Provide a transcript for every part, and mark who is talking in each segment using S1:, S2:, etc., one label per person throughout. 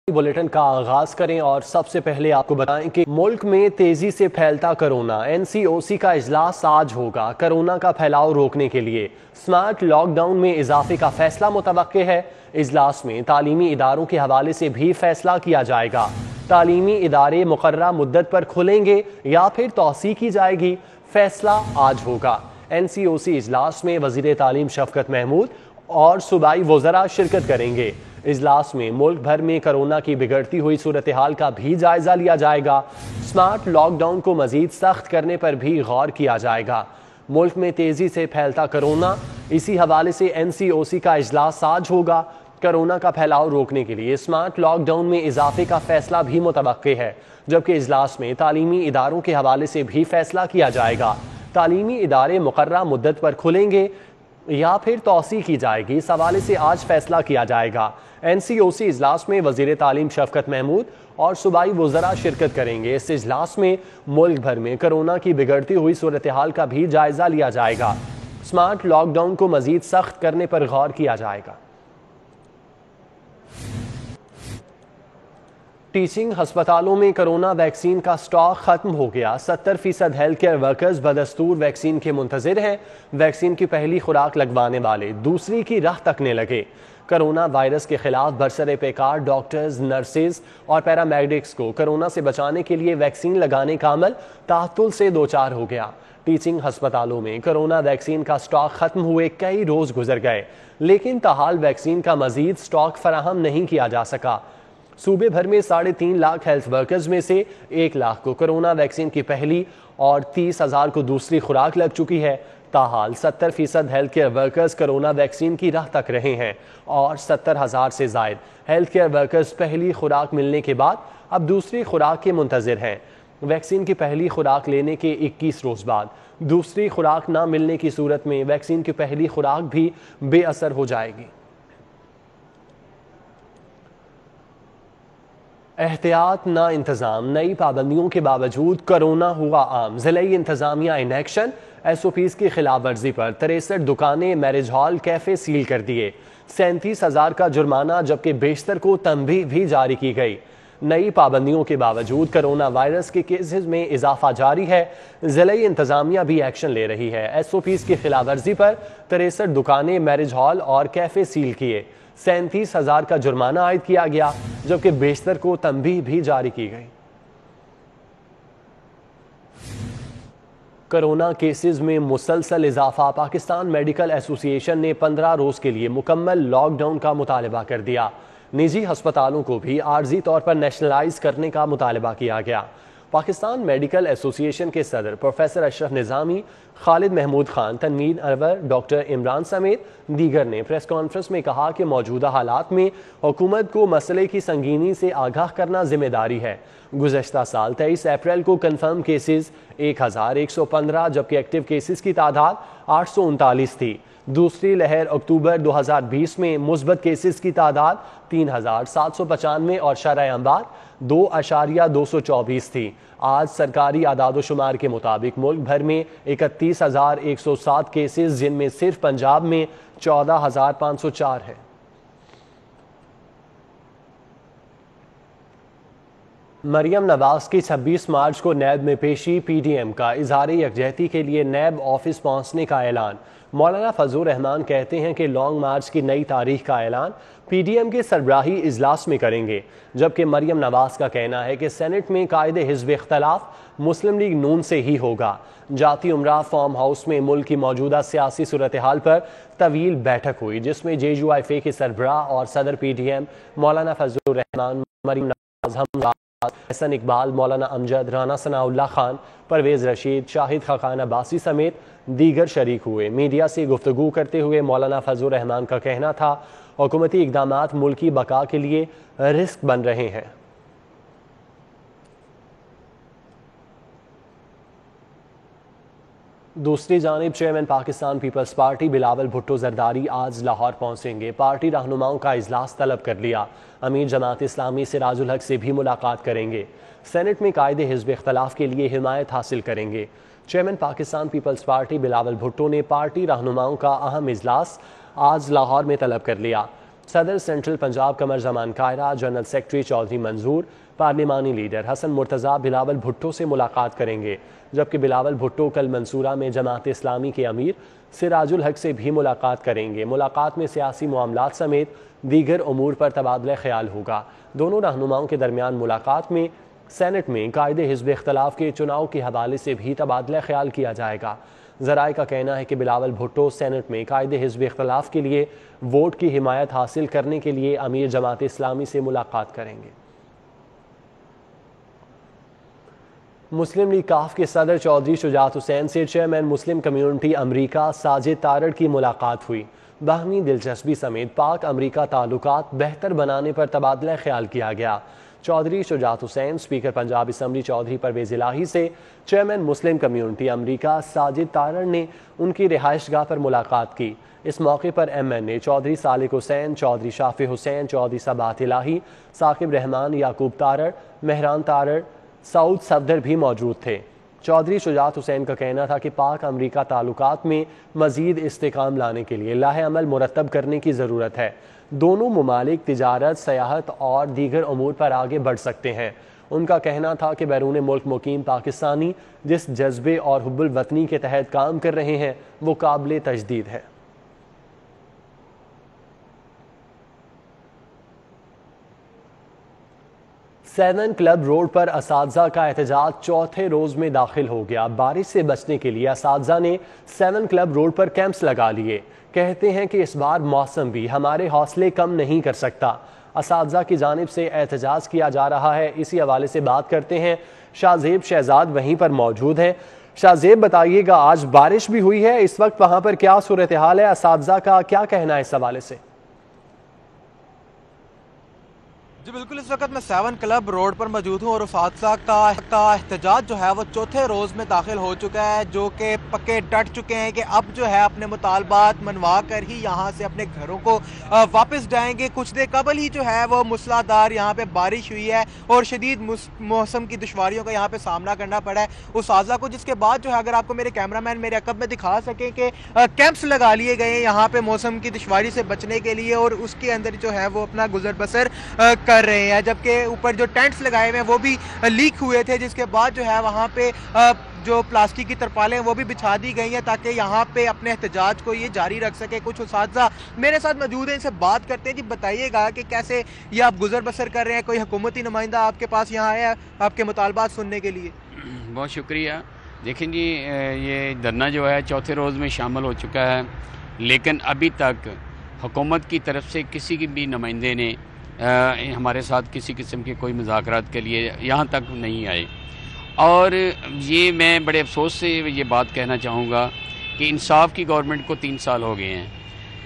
S1: Bulletin کا آغاز کریں اور سب سے پہلے آپ کو بتائیں کہ ملک میں تیزی سے پھیلتا کرونا، NCOC کا اجلاس آج ہوگا۔ کرونا کا پھیلاؤ روکنے کے لیے سمارٹ لاک ڈاؤن میں اضافے کا فیصلہ متوقع ہے۔ اجلاس میں تعلیمی اداروں کے حوالے سے بھی فیصلہ کیا جائے گا۔ تعلیمی ادارے مقررہ مدت پر کھلیں گے یا پھر توسیع کی جائے گی، فیصلہ آج ہوگا۔ NCOC اجلاس میں وزیر تعلیم شفقت محمود اور صوبائی وزراء شرکت کریں گے۔ اجلاس میں ملک بھر میں کرونا کی بگڑتی ہوئی صورتحال کا بھی جائزہ لیا جائے گا۔ سمارٹ لاک ڈاؤن کو مزید سخت کرنے پر بھی غور کیا جائے گا۔ ملک میں تیزی سے پھیلتا کرونا، اسی حوالے سے NCOC کا اجلاس آج ہوگا۔ کرونا کا پھیلاؤ روکنے کے لیے سمارٹ لاک ڈاؤن میں اضافے کا فیصلہ بھی متوقع ہے، جبکہ اجلاس میں تعلیمی اداروں کے حوالے سے بھی فیصلہ کیا جائے گا۔ تعلیمی ادارے مقررہ مدت پر کھلیں گے یا پھر توسیع کی جائے گی، اس حوالے سے آج فیصلہ کیا جائے گا۔ NCOC اجلاس میں وزیر تعلیم شفقت محمود اور صوبائی وزراء شرکت کریں گے۔ اس اجلاس میں ملک بھر میں کرونا کی بگڑتی ہوئی صورتحال کا بھی جائزہ لیا جائے گا۔ سمارٹ لاک ڈاؤن کو مزید سخت کرنے پر غور کیا جائے گا۔ ٹیچنگ ہسپتالوں میں کرونا ویکسین کا سٹاک ختم ہو گیا۔ 70% ہیلتھ کیئر ورکرز بدستور ویکسین کے منتظر ہیں۔ ویکسین کی پہلی خوراک لگوانے والے دوسری کی راہ تکنے لگے۔ کرونا وائرس کے خلاف برسر پیکار ڈاکٹرز، نرسز اور پیرامیڈکس کو کرونا سے بچانے کے لیے ویکسین لگانے کا عمل تعطل سے دوچار ہو گیا۔ ٹیچنگ ہسپتالوں میں کرونا ویکسین کا سٹاک ختم ہوئے کئی روز گزر گئے، لیکن تاحال ویکسین کا مزید سٹاک فراہم نہیں کیا جا سکا۔ صوبے بھر میں 3.5 لاکھ ہیلتھ ورکرز میں سے 1 لاکھ کو کرونا ویکسین کی پہلی اور 30,000 کو دوسری خوراک لگ چکی ہے۔ تاحال 70% health care workers corona vaccine کی راہ تک رہے ہیں اور 70,000 سے زائد ہیلتھ کیئر ورکرز پہلی خوراک ملنے کے بعد اب دوسری خوراک کے منتظر ہیں۔ ویکسین کی پہلی خوراک لینے کے 21 روز بعد دوسری خوراک نہ ملنے کی صورت میں ویکسین کی پہلی خوراک بھی بے اثر ہو جائے گی۔ احتیاط نہ انتظام، نئی پابندیوں کے باوجود کرونا ہوا عام، ضلعی انتظامیہ ان ایکشن۔ SOPs کی خلاف ورزی پر 63 دکانیں، میرج ہال، کیفے سیل کر دیے۔ 37,000 کا جرمانہ جبکہ بیشتر کو تنبیہ بھی جاری کی گئی۔ نئی پابندیوں کے باوجود کرونا وائرس کے کیسز میں اضافہ جاری ہے۔ ضلعی انتظامیہ بھی ایکشن لے رہی ہے۔ SOPs کی خلاف ورزی پر 63 دکانیں، میرج ہال اور کیفے سیل کیے۔ 37,000 کا جرمانہ عائد کیا گیا جبکہ بیشتر کو تنبیہ بھی جاری کی گئی۔ کرونا کیسز میں مسلسل اضافہ، پاکستان میڈیکل ایسوسی ایشن نے 15 روز کے لیے مکمل لاک ڈاؤن کا مطالبہ کر دیا۔ نجی ہسپتالوں کو بھی عارضی طور پر نیشنلائز کرنے کا مطالبہ کیا گیا۔ پاکستان میڈیکل ایسوسی ایشن کے صدر پروفیسر اشرف نظامی، خالد محمود خان، تنویر انور، ڈاکٹر عمران سمیت دیگر نے پریس کانفرنس میں کہا کہ موجودہ حالات میں حکومت کو مسئلے کی سنگینی سے آگاہ کرنا ذمہ داری ہے۔ گزشتہ سال 23 اپریل کو کنفرم کیسز 1115 جبکہ ایکٹیو کیسز کی تعداد 839 تھی۔ دوسری لہر اکتوبر 2020 میں مثبت کیسز کی تعداد 3795 اور شرح اموات 2.224 تھی۔ آج سرکاری اعداد و شمار کے مطابق ملک بھر میں 31,107 کیسز، جن میں صرف پنجاب میں 14,504 ہیں۔ مریم نواز کی 26 مارچ کو نیب میں پیشی، PDM کا اظہار یکجہتی کے لیے نیب آفس پہنچنے کا اعلان۔ مولانا فضل الرحمان کہتے ہیں کہ لانگ مارچ کی نئی تاریخ کا اعلان PDM کے سربراہی اجلاس میں کریں گے، جبکہ مریم نواز کا کہنا ہے کہ سینٹ میں قائد حزب اختلاف مسلم لیگ نون سے ہی ہوگا۔ جاتی امراء فارم ہاؤس میں ملک کی موجودہ سیاسی صورتحال پر طویل بیٹھک ہوئی، جس میں JUIF کے سربراہ اور صدر PDM مولانا فضل الرحمان، مریم نواز، حسن اقبال، مولانا امجد، رانا ثناء اللہ خان، پرویز رشید، شاہد خاقان عباسی سمیت دیگر شریک ہوئے۔ میڈیا سے گفتگو کرتے ہوئے مولانا فضل الرحمان کا کہنا تھا حکومتی اقدامات ملکی بقا کے لیے رسک بن رہے ہیں۔ دوسری جانب چیئرمین پاکستان پیپلز پارٹی بلاول بھٹو زرداری آج لاہور پہنچیں گے۔ پارٹی رہنماؤں کا اجلاس طلب کر لیا۔ امیر جماعت اسلامی سراج الحق سے بھی ملاقات کریں گے۔ سینٹ میں قائد حزب اختلاف کے لیے حمایت حاصل کریں گے۔ چیئرمین پاکستان پیپلز پارٹی بلاول بھٹو نے پارٹی رہنماؤں کا اہم اجلاس آج لاہور میں طلب کر لیا۔ صدر central Punjab Qamar Zaman Kaira, general secretary Chaudhry منظور، پارلیمانی لیڈر حسن مرتضیٰ بلاول بھٹو سے ملاقات کریں گے، جبکہ بلاول بھٹو کل منصورہ میں جماعت اسلامی کے امیر سراج الحق سے بھی ملاقات کریں گے۔ ملاقات میں سیاسی معاملات سمیت دیگر امور پر تبادلہ خیال ہوگا۔ دونوں رہنماؤں کے درمیان ملاقات میں سینٹ میں قائد حزب اختلاف کے چناؤ کے حوالے سے بھی تبادلہ خیال کیا جائے گا۔ ذرائع کا کہنا ہے کہ بلاول بھٹو سینٹ میں قائد حزب اختلاف کے لیے ووٹ کی حمایت حاصل کرنے کے لیے امیر جماعت اسلامی سے ملاقات کریں گے۔ مسلم لیگ کاف کے صدر چودھری شجاعت حسین سے چیئرمین مسلم کمیونٹی امریکہ ساجد تارڑ کی ملاقات ہوئی۔ باہمی دلچسپی سمیت پاک امریکہ تعلقات بہتر بنانے پر تبادلہ خیال کیا گیا۔ چودھری شجاعت حسین اسپیکر پنجاب اسمبلی چودھری پرویز الہی سے چیئرمین مسلم کمیونٹی امریکہ ساجد تارڑ نے ان کی رہائش گاہ پر ملاقات کی۔ اس موقع پر ایم این اے چودھری صالح حسین، چودھری شافع حسین، چودھری صباحت الہی، ثاقب رحمان، یعقوب تارڑ، مہران تارڑ، سعود صفدر بھی موجود تھے۔ چودھری شجاعت حسین کا کہنا تھا کہ پاک امریکہ تعلقات میں مزید استحکام لانے کے لیے لائحہ عمل مرتب کرنے کی ضرورت ہے۔ دونوں ممالک تجارت، سیاحت اور دیگر امور پر آگے بڑھ سکتے ہیں۔ ان کا کہنا تھا کہ بیرون ملک مقیم پاکستانی جس جذبے اور حب الوطنی کے تحت کام کر رہے ہیں وہ قابل تجدید ہے۔ سیون کلب روڈ پر اساتذہ کا احتجاج چوتھے روز میں داخل ہو گیا۔ بارش سے بچنے کے لیے اساتذہ نے سیون کلب روڈ پر کیمپس لگا لیے۔ کہتے ہیں کہ اس بار موسم بھی ہمارے حوصلے کم نہیں کر سکتا۔ اساتذہ کی جانب سے احتجاج کیا جا رہا ہے۔ اسی حوالے سے بات کرتے ہیں، شاہ زیب شہزاد وہیں پر موجود ہیں۔ شاہ زیب بتائیے گا، آج بارش بھی ہوئی ہے، اس وقت وہاں پر کیا صورتحال ہے، اساتذہ کا کیا کہنا ہے اس حوالے سے؟
S2: جی بالکل، اس وقت میں سیون کلب روڈ پر موجود ہوں اور اساتذہ کا احتجاج جو ہے وہ چوتھے روز میں داخل ہو چکا ہے، جو کہ پکے ڈٹ چکے ہیں کہ اب جو ہے اپنے مطالبات منوا کر ہی یہاں سے اپنے گھروں کو واپس جائیں گے۔ کچھ دیر قبل ہی جو ہے وہ موسلا دھار یہاں پہ بارش ہوئی ہے اور شدید موسم کی دشواریوں کا یہاں پہ سامنا کرنا پڑا ہے اساتذہ کو، جس کے بعد جو ہے اگر آپ کو میرے کیمرہ مین میرے عقب میں دکھا سکیں کہ کیمپس لگا لیے گئے ہیں یہاں پہ موسم کی دشواری سے بچنے کے لیے، اور اس کے اندر جو ہے وہ اپنا گزر بسر کر رہے ہیں، جبکہ اوپر جو ٹینٹس لگائے ہوئے ہیں وہ بھی لیک ہوئے تھے، جس کے بعد جو ہے وہاں پہ جو پلاسٹک کی ترپالیں وہ بھی بچھا دی گئی ہیں تاکہ یہاں پہ اپنے احتجاج کو یہ جاری رکھ سکے۔ کچھ اساتذہ میرے ساتھ موجود ہیں، ان سے بات کرتے ہیں۔ جی بتائیے گا کہ کیسے یہ آپ گزر بسر کر رہے ہیں، کوئی حکومتی نمائندہ آپ کے پاس یہاں آیا آپ کے مطالبات سننے کے لیے؟
S3: بہت شکریہ۔ دیکھیں جی، یہ دھرنا جو ہے چوتھے روز میں شامل ہو چکا ہے، لیکن ابھی تک حکومت کی طرف سے کسی کی بھی نمائندے نے ہمارے ساتھ کسی قسم کے کوئی مذاکرات کے لیے یہاں تک نہیں آئے، اور یہ میں بڑے افسوس سے یہ بات کہنا چاہوں گا کہ انصاف کی گورنمنٹ کو 3 سال ہو گئے ہیں۔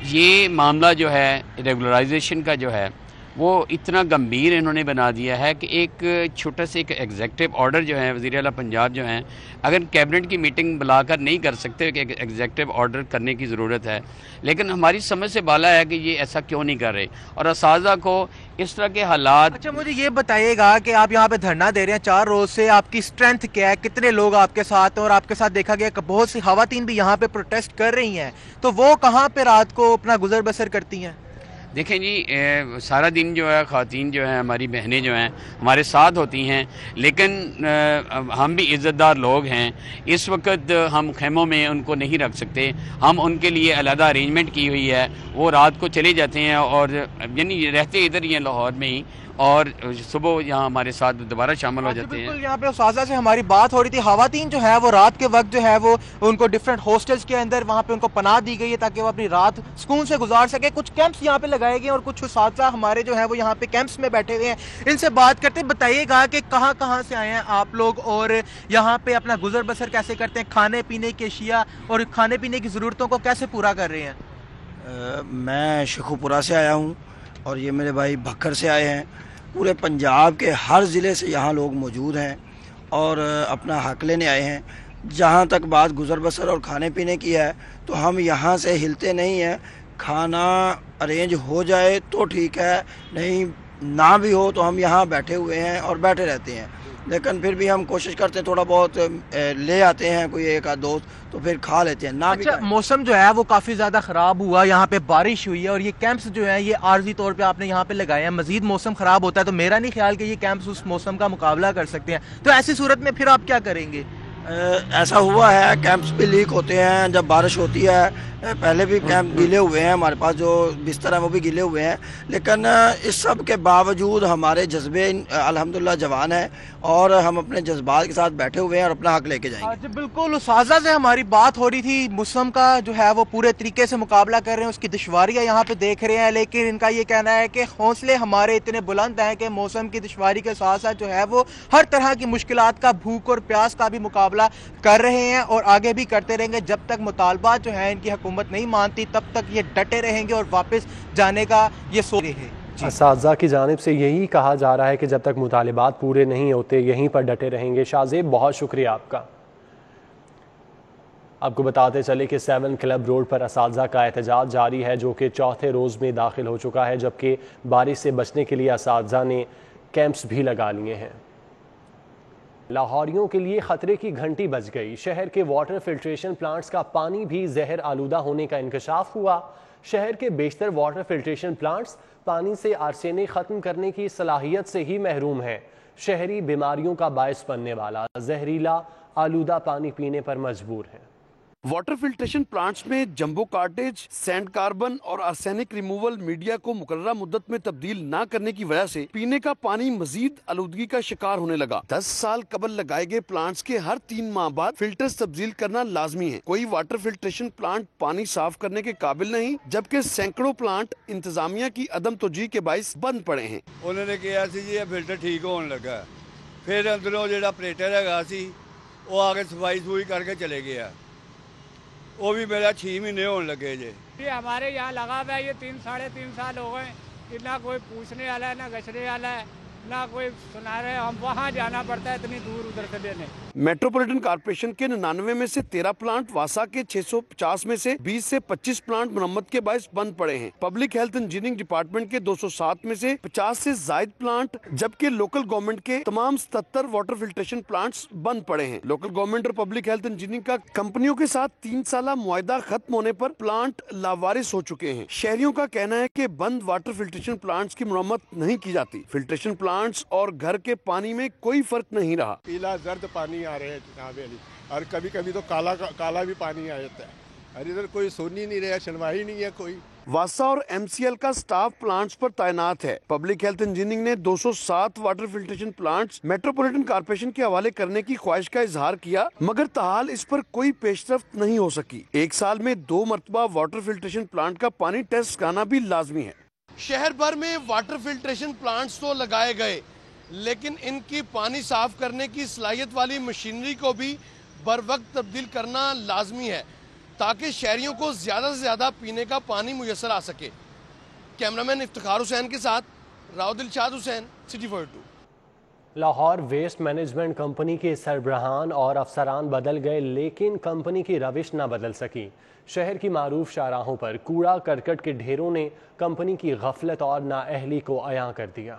S3: یہ معاملہ جو ہے ریگولرائزیشن کا جو ہے وہ اتنا گمبھیر انہوں نے بنا دیا ہے کہ ایک چھوٹا سے ایک ایگزیکٹو آرڈر جو ہے وزیر اعلیٰ پنجاب جو ہیں، اگر کیبنٹ کی میٹنگ بلا کر نہیں کر سکتے کہ ایگزیکٹو آرڈر کرنے کی ضرورت ہے، لیکن ہماری سمجھ سے بالا ہے کہ یہ ایسا کیوں نہیں کر رہے، اور اساتذہ کو اس طرح کے حالات۔
S2: اچھا مجھے یہ بتائیے گا کہ آپ یہاں پہ دھرنا دے رہے ہیں 4 روز سے، آپ کی اسٹرینتھ کیا ہے، کتنے لوگ آپ کے ساتھ ہیں، اور آپ کے ساتھ دیکھا گیا کہ بہت سی خواتین بھی یہاں پہ پروٹیسٹ کر رہی ہیں، تو وہ کہاں پہ رات کو اپنا گزر بسر کرتی ہیں؟
S3: دیکھیں جی، سارا دن جو ہے خواتین جو ہیں، ہماری بہنیں جو ہیں ہمارے ساتھ ہوتی ہیں، لیکن ہم بھی عزت دار لوگ ہیں۔ اس وقت ہم خیموں میں ان کو نہیں رکھ سکتے، ہم ان کے لیے علیحدہ ارینجمنٹ کی ہوئی ہے، وہ رات کو چلے جاتے ہیں اور یعنی رہتے ادھر ہی ہیں لاہور میں ہی، اور صبح یہاں ہمارے ساتھ دوبارہ شامل ہو جاتے ہیں۔
S2: بالکل، یہاں پہ اساتذہ سے ہماری بات ہو رہی تھی، خواتین جو ہے وہ رات کے وقت جو ہے وہ ان کو ڈیفرنٹ ہاسٹلز کے اندر وہاں پہ ان کو پناہ دی گئی ہے تاکہ وہ اپنی رات سکون سے گزار سکے۔ کچھ کیمپس یہاں پہ لگائے گئے ہیں اور کچھ اساتذہ ہمارے جو ہے وہ یہاں پہ کیمپس میں بیٹھے ہوئے ہیں، ان سے بات کرتے ہیں۔ بتائیے گا کہ کہاں کہاں سے آئے ہیں آپ لوگ اور یہاں پہ اپنا گزر بسر کیسے کرتے ہیں، کھانے پینے کی اشیاء اور کھانے پینے کی ضرورتوں کو کیسے پورا کر رہے ہیں؟
S4: میں شیخوپورہ سے آیا ہوں اور یہ میرے بھائی بھکر سے آئے ہیں۔ پورے پنجاب کے ہر ضلع سے یہاں لوگ موجود ہیں اور اپنا حق لینے آئے ہیں۔ جہاں تک بات گزر بسر اور کھانے پینے کی ہے تو ہم یہاں سے ہلتے نہیں ہیں، کھانا ارینج ہو جائے تو ٹھیک ہے، نہیں نہ بھی ہو تو ہم یہاں بیٹھے ہوئے ہیں اور بیٹھے رہتے ہیں۔ لیکن پھر بھی ہم کوشش کرتے ہیں تھوڑا بہت لے آتے ہیں کوئی ایک آدھ دوست تو پھر کھا لیتے ہیں. نہ بھی
S2: اچھا موسم جو ہے وہ کافی زیادہ خراب ہوا, یہاں پہ بارش ہوئی ہے اور یہ کیمپس جو ہیں یہ عارضی طور پہ آپ نے یہاں پہ لگائے ہیں. مزید موسم خراب ہوتا ہے تو میرا نہیں خیال کہ یہ کیمپس اس موسم کا مقابلہ کر سکتے ہیں, تو ایسی صورت میں پھر آپ کیا کریں گے؟
S4: ایسا ہوا ہے کیمپس بھی لیک ہوتے ہیں جب بارش ہوتی ہے. پہلے بھی کیمپ گیلے ہوئے ہیں, ہمارے پاس جو بستر ہیں وہ بھی گیلے ہوئے ہیں, لیکن اس سب کے باوجود ہمارے جذبے الحمدللہ جوان ہیں اور ہم اپنے جذبات کے ساتھ بیٹھے ہوئے ہیں اور اپنا حق لے کے جائیں گے.
S2: جی بالکل, اساتذہ سے ہماری بات ہو رہی تھی, موسم کا جو ہے وہ پورے طریقے سے مقابلہ کر رہے ہیں, اس کی دشواریاں یہاں پہ دیکھ رہے ہیں, لیکن ان کا یہ کہنا ہے کہ حوصلے ہمارے اتنے بلند ہیں کہ موسم کی دشواری کے ساتھ ساتھ جو ہے وہ ہر طرح کی مشکلات کا, بھوک اور پیاس کا بھی مقابلہ کر رہے ہیں اور آگے بھی کرتے رہیں گے. جب تک مطالبات جو ہیں ان کی حکومت نہیں مانتی تب تک یہ ڈٹے رہیں گے اور واپس جانے کا یہ سوچ رہے ہیں.
S1: اساتذہ کی جانب سے یہی کہا جا رہا ہے کہ جب تک مطالبات پورے نہیں ہوتے یہیں پر ڈٹے رہیں گے. شاہ زیب بہت شکریہ آپ کا. آپ کو بتاتے چلے کہ 7 کلب روڈ پر اساتذہ کا احتجاج جاری ہے جو کہ چوتھے روز میں داخل ہو چکا ہے, جبکہ بارش سے بچنے کے لیے اساتذہ نے کیمپس بھی لگا لیے ہیں. لاہوریوں کے لیے خطرے کی گھنٹی بج گئی. شہر کے واٹر فلٹریشن پلانٹس کا پانی بھی زہر آلودہ ہونے کا انکشاف ہوا. شہر کے بیشتر واٹر فلٹریشن پلانٹس پانی سے آرسینک ختم کرنے کی صلاحیت سے ہی محروم ہیں. شہری بیماریوں کا باعث بننے والا زہریلا آلودہ پانی پینے پر مجبور ہیں.
S5: واٹر فلٹریشن پلانٹس میں جمبو کارٹیج, سینڈ کاربن اور آرسینک ریموول میڈیا کو مقررہ مدت میں تبدیل نہ کرنے کی وجہ سے پینے کا پانی مزید آلودگی کا شکار ہونے لگا. 10 سال قبل لگائے گئے پلانٹس کے ہر 3 ماہ بعد فلٹرز تبدیل کرنا لازمی ہے. کوئی واٹر فلٹریشن پلانٹ پانی صاف کرنے کے قابل نہیں, جبکہ سینکڑوں پلانٹ انتظامیہ کی عدم توجہی کے باعث بند پڑے ہیں.
S6: انہوں نے کہا سی جی یہ فلٹر ٹھیک ہونے لگا, پھر اندروں جو آپریٹر ہے سی وہ آگے صفائی کر کے چلے گیا, وہ بھی میرا 6 مہینے ہونے لگے جی.
S7: ہمارے یہاں لگا ہوا ہے یہ 3-3.5 سال ہو گئے کہ نہ کوئی پوچھنے والا ہے, نہ گچھنے والا ہے, نہ کوئی سنا رہے. ہم وہاں جانا پڑتا ہے اتنی دور ادھر سے لینے.
S5: میٹروپولیٹن کارپوریشن کے 99 میں سے 13 پلانٹ, واسا کے 650 میں سے 20 سے 25 پلانٹ مرمت کے باعث بند پڑے ہیں. پبلک ہیلتھ انجینئرنگ ڈپارٹمنٹ کے 207 میں سے 50 سے زائد پلانٹ, جبکہ لوکل گورنمنٹ کے تمام 77 واٹر فلٹریشن پلانٹس بند پڑے ہیں. لوکل گورنمنٹ اور پبلک ہیلتھ انجینئرنگ کا کمپنیوں کے ساتھ 3 سالہ معاہدہ ختم ہونے پر پلانٹ لاوارث ہو چکے ہیں. شہریوں کا کہنا ہے کہ بند واٹر فلٹریشن پلانٹس کی مرمت نہیں کی جاتی. فلٹریشن پلانٹس اور گھر کے پانی میں کوئی فرق نہیں رہا.
S8: پیلا زرد پانی آ رہے ہیں جناب علی, اور کبھی کبھی تو کالا بھی پانی آ جاتا ہے. اور ادھر کوئی سن ہی نہیں رہا, سنوائی نہیں ہے کوئی.
S5: واسا اور ایم سی ایل کا سٹاف پلانٹس پر تعینات ہے. پبلک ہیلتھ انجینئرنگ نے 207 water filtration plants metropolitan corporation کے حوالے کرنے کی خواہش کا اظہار کیا, مگر تاحال اس پر کوئی پیش رفت نہیں ہو سکی. 1 سال میں 2 مرتبہ واٹر فلٹریشن پلانٹ کا پانی ٹیسٹ کرانا بھی لازمی ہے. شہر بھر میں واٹر فلٹریشن پلانٹس تو لگائے گئے, لیکن ان کی پانی صاف کرنے کی صلاحیت والی مشینری کو بھی بر وقت تبدیل کرنا لازمی ہے تاکہ شہریوں کو زیادہ سے زیادہ پینے کا پانی میسر آ سکے. کیمرامین افتخار حسین کے ساتھ Rao Dilshad Hussain, city 42.
S1: Lahore waste management company کے سربراہان اور افسران بدل گئے لیکن کمپنی کی روش نہ بدل سکی. شہر کی معروف شاہراہوں پر کوڑا کرکٹ کے ڈھیروں نے کمپنی کی غفلت اور نااہلی کو عیاں کر دیا.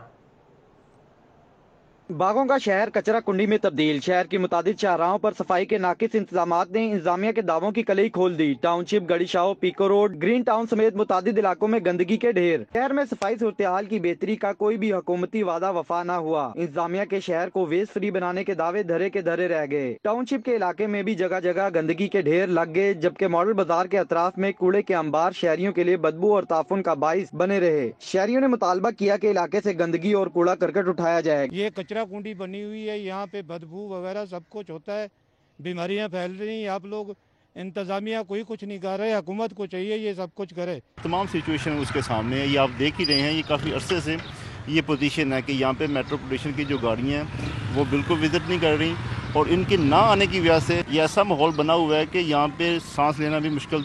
S9: باغوں کا شہر کچرا کنڈی میں تبدیل. شہر کی متعدد شاہراہوں پر صفائی کے ناقص انتظامات نے انتظامیہ کے دعووں کی کلئی کھول دی. ٹاؤن شپ, گڑی Shahu, pico road, green town سمیت متعدد علاقوں میں گندگی کے ڈھیر. شہر میں صفائی صورتحال کی بہتری کا کوئی بھی حکومتی وعدہ وفا نہ ہوا. انتظامیہ کے شہر کو ویسٹ فری بنانے کے دعوے دھرے کے دھرے رہ گئے. ٹاؤن شپ کے علاقے میں بھی جگہ جگہ گندگی کے ڈھیر لگ گئے, جبکہ ماڈل بازار کے اطراف میں کوڑے کے انبار شہریوں کے لیے بدبو اور تعفن کا باعث بنے رہے. شہریوں نے مطالبہ کیا کہ علاقے سے گندگی اور کوڑا کرکٹ اٹھایا جائے.
S7: یہ کچرا کنڈی بنی ہوئی ہے, یہاں پہ بدبو وغیرہ سب کچھ ہوتا ہے, بیماریاں پھیل رہی ہیں. آپ لوگ انتظامیہ کوئی کچھ نہیں کر رہے, حکومت کو چاہیے یہ سب کچھ کرے.
S10: تمام سچویشن اس کے سامنے ہے, یہ آپ دیکھ ہی رہے ہیں. یہ کافی عرصے سے یہ پوزیشن ہے کہ یہاں پہ میٹروپولیٹن کی جو گاڑیاں ہیں وہ بالکل وزٹ نہیں کر رہی, اور ان کے نہ آنے کی وجہ سے یہ ایسا ماحول بنا ہوا ہے کہ یہاں پہ سانس لینا بھی مشکل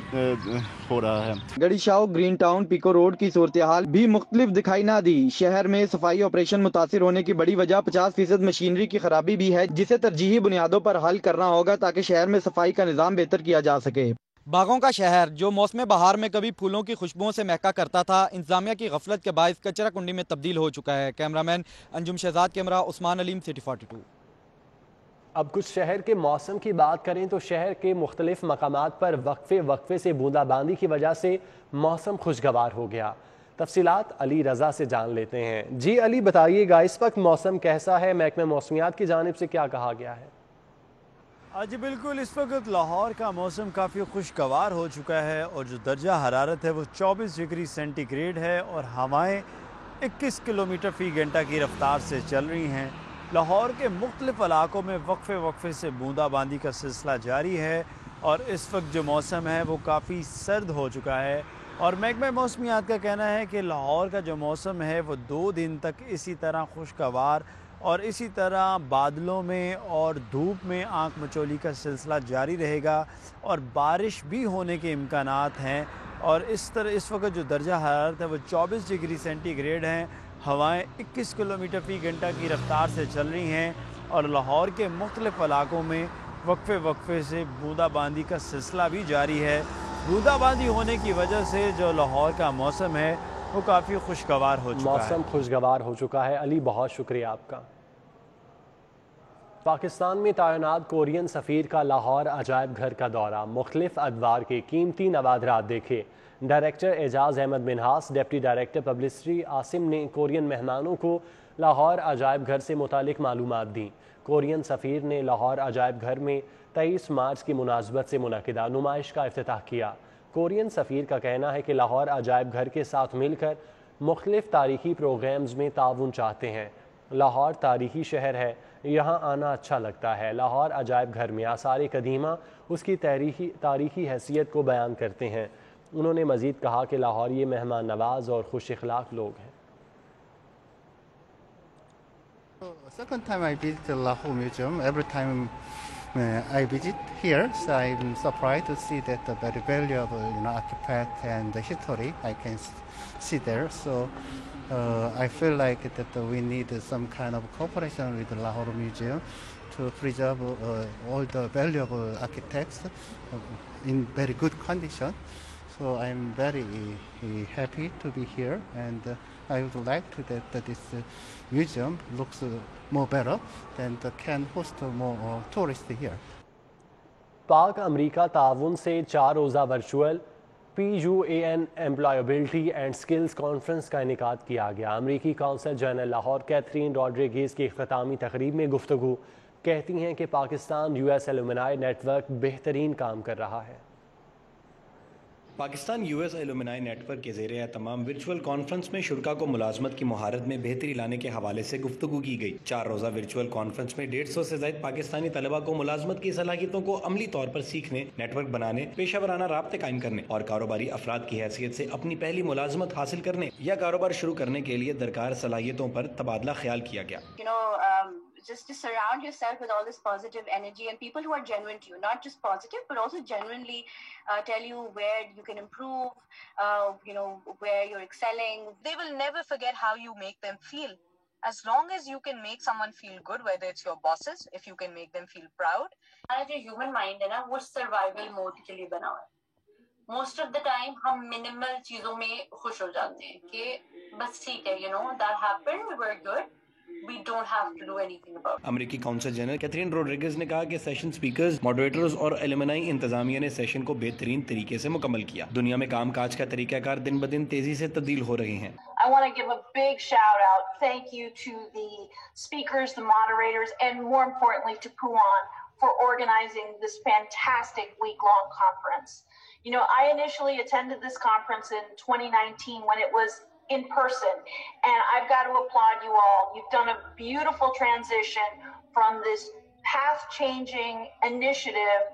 S10: ہو رہا ہے.
S9: گڑی Shahu, green town, pico road کی صورتحال بھی مختلف دکھائی نہ دی. شہر میں صفائی آپریشن متاثر ہونے کی بڑی وجہ 50% مشینری کی خرابی بھی ہے, جسے ترجیحی بنیادوں پر حل کرنا ہوگا تاکہ شہر میں صفائی کا نظام بہتر کیا جا سکے. باغوں کا شہر جو موسم بہار میں کبھی پھولوں کی خوشبوؤں سے مہکا کرتا تھا, انتظامیہ کی غفلت کے باعث کچرا کنڈی میں تبدیل ہو چکا ہے. کیمرامین انجم شہزاد, کیمرہ عثمان علیم, سٹی 42.
S1: اب کچھ شہر کے موسم کی بات کریں تو شہر کے مختلف مقامات پر وقفے سے بوندا باندی کی وجہ سے موسم خوشگوار ہو گیا۔ تفصیلات علی رضا سے جان لیتے ہیں۔ جی علی بتائیے گا اس وقت موسم کیسا ہے، محکمہ موسمیات کی جانب سے کیا کہا گیا ہے؟
S11: جی بالکل، اس وقت لاہور کا موسم کافی خوشگوار ہو چکا ہے اور جو درجہ حرارت ہے وہ 24 ڈگری سینٹی گریڈ ہے اور ہوائیں 21 کلومیٹر فی گھنٹہ کی رفتار سے چل رہی ہیں۔ لاہور کے مختلف علاقوں میں وقفے سے بوندا باندی کا سلسلہ جاری ہے اور اس وقت جو موسم ہے وہ کافی سرد ہو چکا ہے اور محکمہ موسمیات کا کہنا ہے کہ لاہور کا جو موسم ہے وہ 2 دن تک اسی طرح خوشگوار اور اسی طرح بادلوں میں اور دھوپ میں آنکھ مچولی کا سلسلہ جاری رہے گا اور بارش بھی ہونے کے امکانات ہیں اور اس وقت جو درجہ حرارت ہے وہ 24 ڈگری سینٹی گریڈ ہیں، ہوائیں 21 کلومیٹر فی گھنٹہ کی رفتار سے چل رہی ہیں اور لاہور کے مختلف علاقوں میں وقفے سے بوندا باندی کا سلسلہ بھی جاری ہے۔ بوندا باندی ہونے کی وجہ سے جو لاہور کا موسم ہے وہ کافی خوشگوار ہو چکا ہے۔
S1: موسم خوشگوار ہو چکا ہے۔ علی بہت شکریہ آپ کا۔ پاکستان میں تعینات کورین سفیر کا لاہور عجائب گھر کا دورہ، مختلف ادوار کے قیمتی نوادرات دیکھے۔ Director Ijaz Ahmed Minhas, deputy director publicity Asim نے کورین مہمانوں کو لاہور عجائب گھر سے متعلق معلومات دیں۔ کورین سفیر نے لاہور عجائب گھر میں 23 مارچ کی مناسبت سے منعقدہ نمائش کا افتتاح کیا۔ کورین سفیر کا کہنا ہے کہ لاہور عجائب گھر کے ساتھ مل کر مختلف تاریخی پروگرامز میں تعاون چاہتے ہیں۔ لاہور تاریخی شہر ہے، یہاں آنا اچھا لگتا ہے۔ لاہور عجائب گھر میں آثار قدیمہ اس کی تاریخی حیثیت کو بیان کرتے ہیں۔ انہوں نے مزید کہا کہ لاہوری مہمان نواز اور خوش اخلاق لوگ ہیں۔
S12: Second time I visit the Lahore Museum. Every time I visit here, so I'm surprised to see that the very valuable, artifact and the history I can see there. So I feel like that we need some kind of cooperation with the Lahore Museum to preserve all the valuable architects in very good condition. So I'm very happy to be here, and I would like to that this museum looks more better and can host more tourists here.
S1: پاک امریکہ تعاون سے 4 روزہ virtual PUAN employability and skills conference کا انعقاد کیا گیا۔ امریکی consul general Lahore Catherine Rodriguez کی اختتامی تقریب میں گفتگو کہتی ہیں کہ Pakistan US alumni network بہترین کام کر رہا ہے۔
S13: Pakistan US alumni network کے زیر اہتمام ورچوئل کانفرنس میں شرکاء کو ملازمت کی مہارت میں بہتری لانے کے حوالے سے گفتگو کی گئی۔ 4 روزہ ورچوئل کانفرنس میں 150 سے زائد پاکستانی طلباء کو ملازمت کی صلاحیتوں کو عملی طور پر سیکھنے، نیٹ ورک بنانے، پیشہ ورانہ رابطے قائم کرنے اور کاروباری افراد کی حیثیت سے اپنی پہلی ملازمت حاصل کرنے یا کاروبار شروع کرنے کے لیے درکار صلاحیتوں پر تبادلہ خیال کیا گیا۔
S14: Just to surround yourself with all this positive energy and people who are genuine to you, not just positive but also genuinely tell you where you can improve, where you're excelling.
S15: They will never forget how you make them feel. As long as you can make someone feel good, whether it's your bosses, if you can make them feel proud.
S14: جو human mind ہے نا وہ survival mode کے لیے بنا ہوا ہے۔ Most of the time ہم minimal چیزوں میں خوش ہو جاتے ہیں کہ بس ٹھیک ہے, that happened, we're good. We don't have to do anything about it.
S13: امریکی کونسل جنرل کیتھرین روڈریگز نے کہا کہ سیشن سپیکرز، ماڈریٹرز اور ایلومنائی انتظامیہ نے سیشن کو بہترین طریقے سے مکمل کیا۔ دنیا میں کام کاج کا طریقہ کار دن بدن تیزی سے تبدیل ہو رہے ہیں۔
S16: I want to give a big shout out, thank you to the speakers, the moderators, and more importantly to Puan for organizing this fantastic week-long conference. I initially attended this conference in 2019 when it was in person, and I've got to applaud you all. You've done a beautiful transition from this path-changing initiative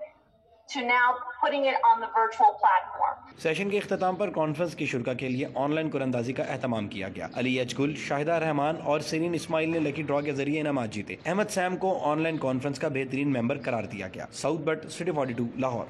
S16: to now putting it on the virtual platform.
S13: Session کے اختتام پر conference کی شرکاء کے لیے on line قرآن اندازی کا اہتمام کیا گیا۔ علی ایچ گل، شاہدہ رحمان اور سیرین اسماعیل نے لکی ڈرا کے ذریعے انعامات جیتے۔ احمد سیم کو آن لائن کانفرنس کا بہترین ممبر قرار دیا گیا۔ سعود بٹ، سٹی 42، لاہور۔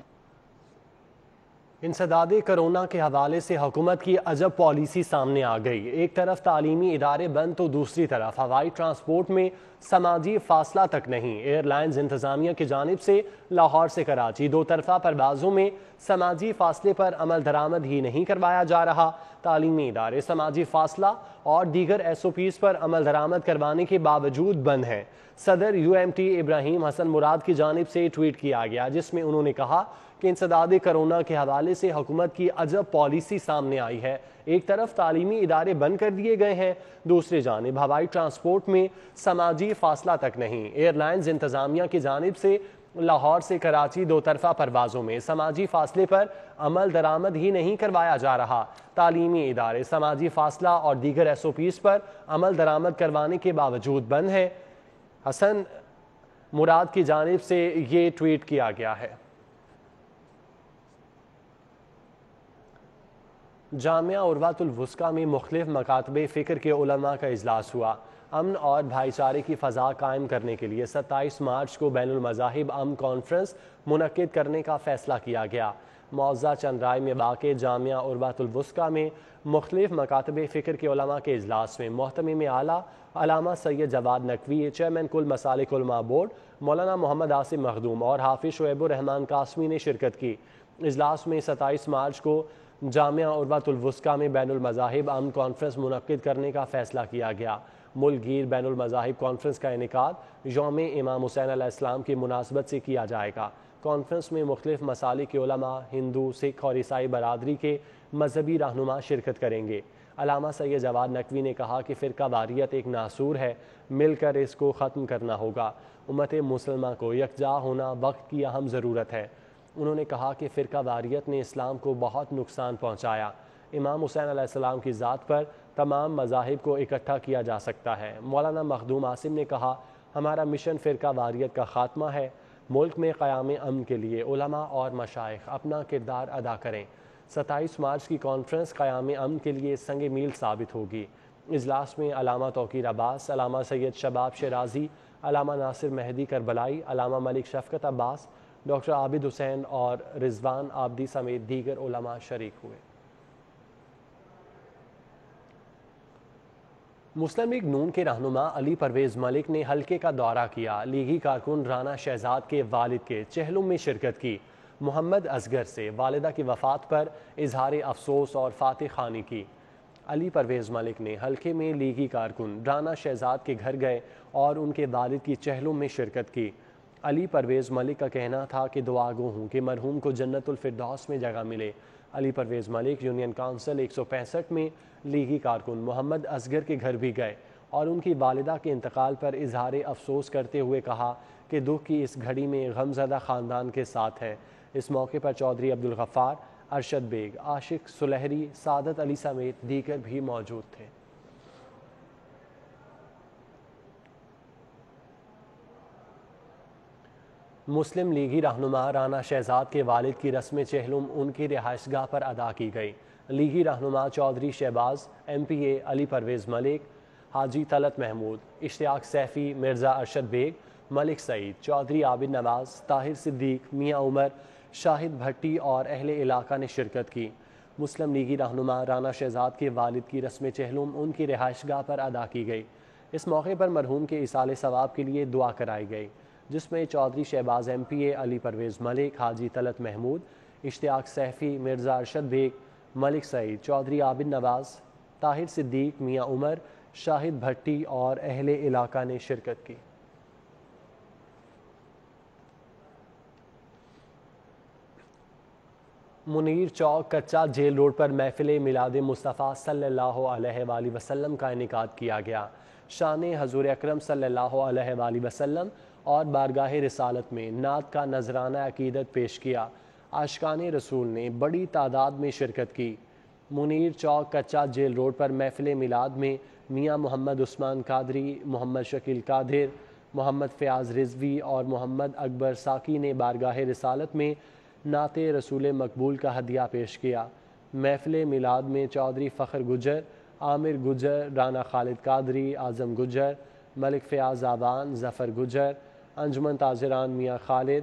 S1: انسداد کرونا کے حوالے سے حکومت کی عجب پالیسی سامنے آ گئی. ایک طرف تعلیمی ادارے بند تو دوسری طرف ہوائی ٹرانسپورٹ میں سماجی فاصلہ تک نہیں. ایئر لائنز انتظامیہ کی جانب سے لاہور سے کراچی دو طرفہ پروازوں میں سماجی فاصلے پر عمل درآمد ہی نہیں کروایا جا رہا. تعلیمی ادارے سماجی فاصلہ اور دیگر SOPs پر عمل درآمد کروانے کے باوجود بند ہیں. صدر UMT ابراہیم حسن مراد کی جانب سے ٹویٹ کیا گیا جس میں انہوں نے کہا کہ انسداد کرونا کے حوالے سے حکومت کی عجب پالیسی سامنے آئی ہے. ایک طرف تعلیمی ادارے بند کر دیے گئے ہیں، دوسری جانب ہوائی ٹرانسپورٹ میں سماجی فاصلہ تک نہیں. ایئر لائنز انتظامیہ کی جانب سے لاہور سے کراچی دو طرفہ پروازوں میں سماجی فاصلے پر عمل درآمد ہی نہیں کروایا جا رہا. تعلیمی ادارے سماجی فاصلہ اور دیگر SOPs پر عمل درآمد کروانے کے باوجود بند ہیں. حسن مراد کی جانب سے یہ ٹویٹ کیا گیا ہے. جامعہ عروۃ الوثقی میں مختلف مکاتب فکر کے علماء کا اجلاس ہوا. امن اور بھائی چارے کی فضا قائم کرنے کے لیے 27 مارچ کو بین المذاہب امن کانفرنس منعقد کرنے کا فیصلہ کیا گیا. معزہ چندرائے میں واقع جامعہ عروۃ الوثقی میں مختلف مکاتب فکر کے علماء کے اجلاس میں محتمم اعلیٰ علامہ سید جواد نقوی، چیئرمین کل مسالک علماء بورڈ مولانا محمد عاصم مخدوم اور حافظ شعیب الرحمان قاسمی نے شرکت کی. اجلاس میں 27 مارچ کو جامعہ عروۃ الوثقی میں بین المذاہب امن کانفرنس منعقد کرنے کا فیصلہ کیا گیا. ملک گیر بین المذاہب کانفرنس کا انعقاد یوم امام حسین علیہ السلام کی مناسبت سے کیا جائے گا. کانفرنس میں مختلف مسالک کے علماء، ہندو، سکھ اور عیسائی برادری کے مذہبی رہنما شرکت کریں گے. علامہ سید جواد نقوی نے کہا کہ فرقہ واریت ایک ناسور ہے، مل کر اس کو ختم کرنا ہوگا. امت مسلمہ کو یکجا ہونا وقت کی اہم ضرورت ہے. انہوں نے کہا کہ فرقہ واریت نے اسلام کو بہت نقصان پہنچایا. امام حسین علیہ السلام کی ذات پر تمام مذاہب کو اکٹھا کیا جا سکتا ہے. مولانا مخدوم عاصم نے کہا ہمارا مشن فرقہ واریت کا خاتمہ ہے. ملک میں قیام امن کے لیے علماء اور مشائخ اپنا کردار ادا کریں. 27 مارچ کی کانفرنس قیام امن کے لیے سنگ میل ثابت ہوگی. اجلاس میں علامہ توقیر عباس، علامہ سید شباب شیرازی، علامہ ناصر مہدی کربلائی، علامہ ملک شفقت عباس، ڈاکٹر عابد حسین اور رضوان عابدی سمیت دیگر علماء شریک ہوئے. مسلم لیگ نون کے رہنما علی پرویز ملک نے حلقے کا دورہ کیا. لیگی کارکن رانا شہزاد کے والد کے چہلم میں شرکت کی. محمد اصغر سے والدہ کی وفات پر اظہار افسوس اور فاتح خوانی کی. علی پرویز ملک نے حلقے میں لیگی کارکن رانا شہزاد کے گھر گئے اور ان کے والد کی چہلم میں شرکت کی. علی پرویز ملک کا کہنا تھا کہ دعا گو ہوں کہ مرحوم کو جنت الفردوس میں جگہ ملے. علی پرویز ملک یونین کونسل 165 میں لیگی کارکن محمد اصغر کے گھر بھی گئے اور ان کی والدہ کے انتقال پر اظہار افسوس کرتے ہوئے کہا کہ دکھ کی اس گھڑی میں غمزدہ خاندان کے ساتھ ہیں. اس موقع پر چودھری عبدالغفار، ارشد بیگ، عاشق سلہری، سعادت علی سمیت دیگر بھی موجود تھے. مسلم لیگی رہنما رانا شہزاد کے والد کی رسم چہلم ان کی رہائش گاہ پر ادا کی گئی. لیگی رہنما چودھری شہباز، MPA علی پرویز ملک، حاجی طلعت محمود، اشتیاق سیفی، مرزا ارشد بیگ، ملک سعید، چودھری عابد نواز، طاہر صدیق، میاں عمر، شاہد بھٹی اور اہل علاقہ نے شرکت کی. مسلم لیگی رہنما رانا شہزاد کے والد کی رسم چہلم ان کی رہائش گاہ پر ادا کی گئی. اس موقع پر مرحوم کے ایصال ثواب کے لیے دعا کرائی گئی جس میں چودھری شہباز MPA علی پرویز ملک، حاجی طلعت محمود، اشتیاق سیفی، مرزا ارشد بیگ، ملک سعید، چودھری عابد نواز، طاہر صدیق، میاں عمر، شاہد بھٹی اور اہل علاقہ نے شرکت کی. منیر چوک کچا جیل روڈ پر محفل میلاد مصطفیٰ صلی اللہ علیہ وآلہ وسلم کا انعقاد کیا گیا. شان حضور اکرم صلی اللہ علیہ وآلہ وسلم اور بارگاہ رسالت میں نعت کا نذرانہ عقیدت پیش کیا. عاشقان رسول نے بڑی تعداد میں شرکت کی. منیر چوک کچا جیل روڈ پر محفل میلاد میں میاں محمد عثمان قادری، محمد شکیل قادر، محمد فیاض رضوی اور محمد اکبر ساکی نے بارگاہ رسالت میں نعت رسول مقبول کا ہدیہ پیش کیا. محفل میلاد میں چودھری فخر گجر، عامر گجر، رانا خالد قادری، اعظم گجر، ملک فیاض آبان، ظفر گجر، انجمن تاجران میاں خالد،